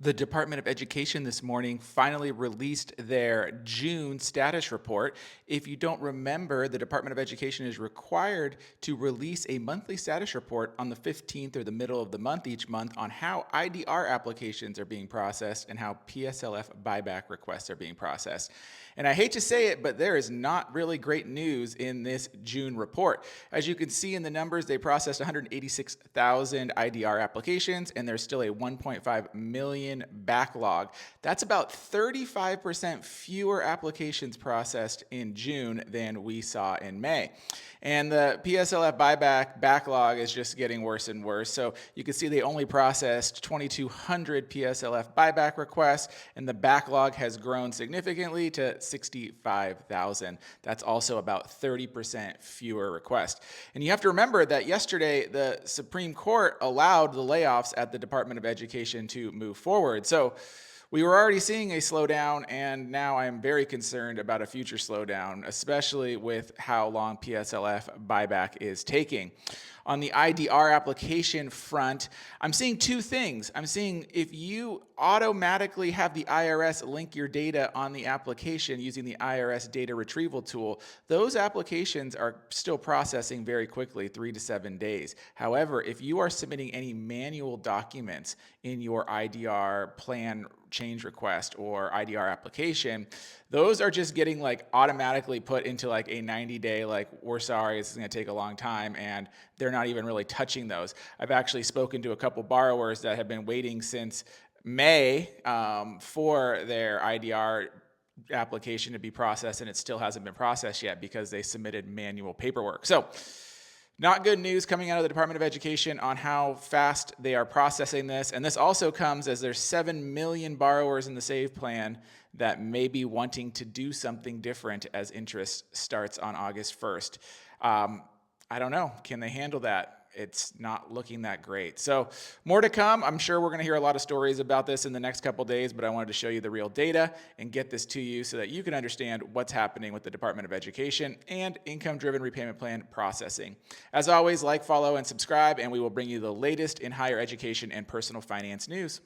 The Department of Education this morning finally released their June status report. If you don't remember, the Department of Education is required to release a monthly status report on the 15th or the middle of the month each month on how IDR applications are being processed and how PSLF buyback requests are being processed. And I hate to say it, but there is not really great news in this June report. As you can see in the numbers, they processed 186,000 IDR applications, and there's still a 1.5 million backlog. That's about 35% fewer applications processed in June than we saw in May. And the PSLF buyback backlog is just getting worse and worse. So you can see they only processed 2,200 PSLF buyback requests, and the backlog has grown significantly to 65,000. That's also about 30% fewer requests. And you have to remember that yesterday the Supreme Court allowed the layoffs at the Department of Education to move forward. So we were already seeing a slowdown, and now I am very concerned about a future slowdown, especially with how long PSLF buyback is taking. On the IDR application front, I'm seeing two things. I'm seeing if you automatically have the IRS link your data on the application using the IRS data retrieval tool, those applications are still processing very quickly, 3 to 7 days. However, if you are submitting any manual documents in your IDR plan change request or IDR application, those are just getting like automatically put into like a 90-day, like, we're sorry, this is going to take a long time, and they're not even really touching those. I've actually spoken to a couple borrowers that have been waiting since May for their IDR application to be processed, and it still hasn't been processed yet because they submitted manual paperwork. So not good news coming out of the Department of Education on how fast they are processing this. And this also comes as there's 7 million borrowers in the SAVE plan that may be wanting to do something different as interest starts on August 1st. I don't know. Can they handle that? It's not looking that great. So more to come. I'm sure we're going to hear a lot of stories about this in the next couple days, but I wanted to show you the real data and get this to you so that you can understand what's happening with the Department of Education and income-driven repayment plan processing. As always, like, follow, and subscribe, and we will bring you the latest in higher education and personal finance news.